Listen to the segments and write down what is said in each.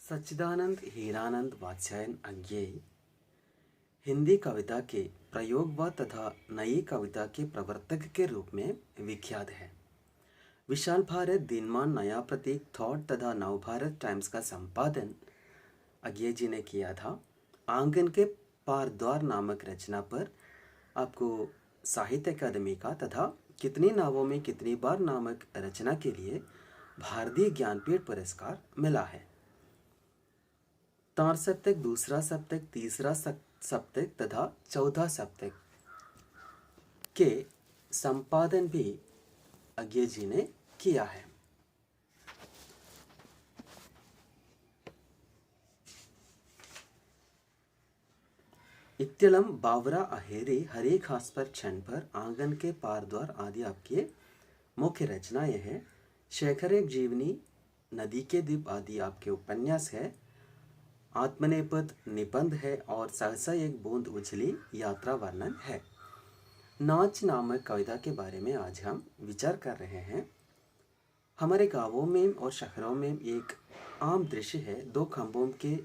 सच्चिदानंद हीरानंद वात्स्यायन अज्ञेय हिंदी कविता के प्रयोगवाद तथा नई कविता के प्रवर्तक के रूप में विख्यात है। विशाल भारत दिनमान नया प्रतीक थॉट तथा नवभारत टाइम्स का संपादन अज्ञेय जी ने किया था। आंगन के पार द्वार नामक रचना पर आपको साहित्य अकादमी का तथा कितनी नावों में कितनी बार नामक रचना के लिए भारतीय ज्ञानपीठ पुरस्कार मिला है। तार सप्तक, दूसरा सप्तक, तीसरा सप्तक तथा चौथा सप्तक के संपादन भी अज्ञेय जी ने किया है। इत्यलम, बावरा, अहेरी, हरी घास पर क्षण पर, आंगन के पार द्वार आदि आपके मुख्य रचनाएं हैं। शेखर एक जीवनी, नदी के द्वीप आदि आपके उपन्यास है। आत्मनेपथ निबंध है और सहसा एक बूंद उछली यात्रा वर्णन है। नाच नामक कविता के बारे में आज हम विचार कर रहे हैं। हमारे गांवों में और शहरों में एक आम दृश्य है, दो खंभों के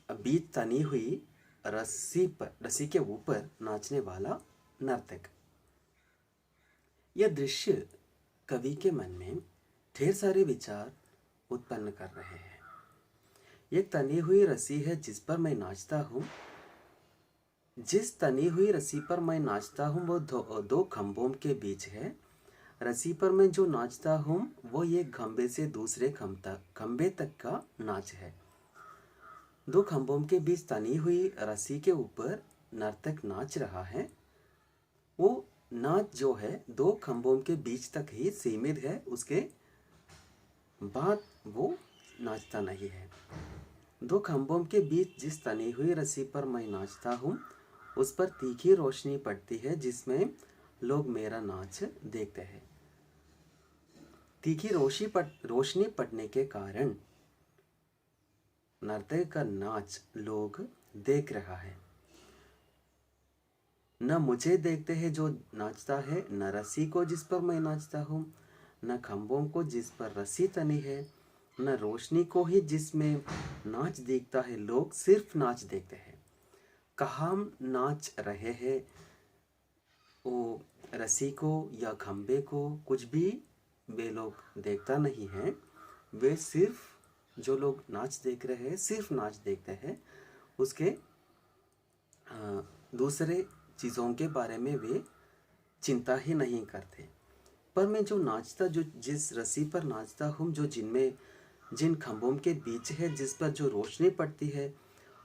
बीच तनी हुई रस्सी के ऊपर नाचने वाला नर्तक। यह दृश्य कवि के मन में ढेर सारे विचार उत्पन्न कर रहे हैं। एक तनी हुई रस्सी है जिस पर मैं नाचता हूँ। जिस तनी हुई रस्सी पर मैं नाचता हूँ वो दो खंभों के बीच है। रस्सी पर मैं जो नाचता हूँ वो एक खंभे से दूसरे खंभे तक का नाच है। दो खंभों के बीच तनी हुई रस्सी के ऊपर नर्तक नाच रहा है। वो नाच जो है दो खंभों के बीच तक ही सीमित है, उसके बाद वो नाचता नहीं है। दो खंभों के बीच जिस तनी हुई रस्सी पर मैं नाचता हूँ उस पर तीखी रोशनी पड़ती है जिसमें लोग मेरा नाच देखते हैं। तीखी रोशनी पड़ने के कारण नर्तक का नाच लोग देख रहा है। न मुझे देखते हैं जो नाचता है, न रस्सी को जिस पर मैं नाचता हूँ, न खंभों को जिस पर रस्सी तनी है, न रोशनी को ही जिसमें नाच दिखता है। लोग सिर्फ नाच देखते हैं। कहाँ नाच रहे हैं, वो रस्सी को या खंभे को कुछ भी वे लोग देखता नहीं है। वे सिर्फ जो लोग नाच देख रहे हैं सिर्फ नाच देखते हैं, उसके दूसरे चीज़ों के बारे में वे चिंता ही नहीं करते। पर मैं जो नाचता, जो जिस रस्सी पर नाचता हूँ, जो जिन खंभों के बीच है, जिस पर जो रोशनी पड़ती है,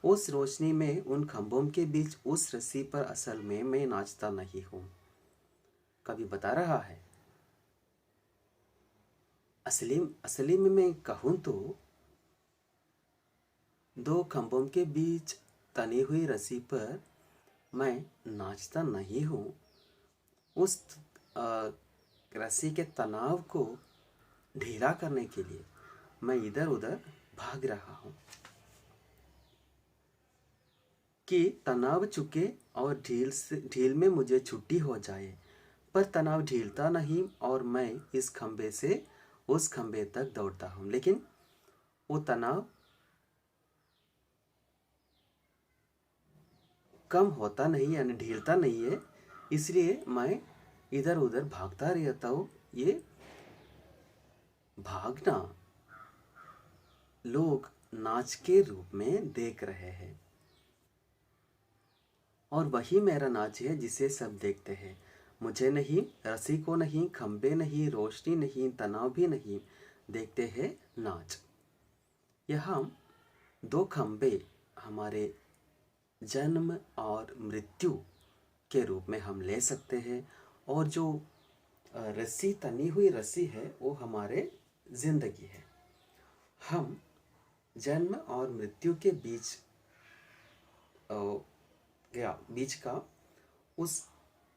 उस रोशनी में उन खंभों के बीच उस रस्सी पर असल में मैं नाचता नहीं हूँ। कवि बता रहा है असली में मैं कहूँ तो दो खंभों के बीच तनी हुई रस्सी पर मैं नाचता नहीं हूँ। उस रस्सी के तनाव को ढीला करने के लिए मैं इधर उधर भाग रहा हूँ कि तनाव चुके और ढील में मुझे छुट्टी हो जाए। पर तनाव ढीलता नहीं और मैं इस खंभे से उस खंभे तक दौड़ता हूँ, लेकिन वो तनाव कम होता नहीं, यानी ढीलता नहीं है। इसलिए मैं इधर उधर भागता रहता हूँ। ये भागना लोग नाच के रूप में देख रहे हैं और वही मेरा नाच है जिसे सब देखते हैं। मुझे नहीं, रस्सी को नहीं, खंबे नहीं, रोशनी नहीं, तनाव भी नहीं, देखते हैं नाच। यहाँ दो खंबे हमारे जन्म और मृत्यु के रूप में हम ले सकते हैं, और जो रस्सी, तनी हुई रस्सी है, वो हमारे जिंदगी है। हम जन्म और मृत्यु के बीच का उस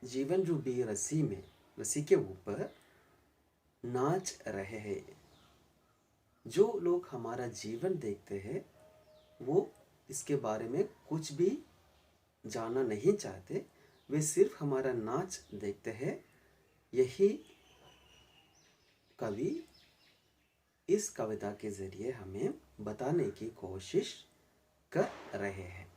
जीवन रूपी रस्सी के ऊपर नाच रहे हैं। जो लोग हमारा जीवन देखते हैं वो इसके बारे में कुछ भी जानना नहीं चाहते, वे सिर्फ हमारा नाच देखते हैं। यही कवि इस कविता के जरिए हमें बताने की कोशिश कर रहे हैं।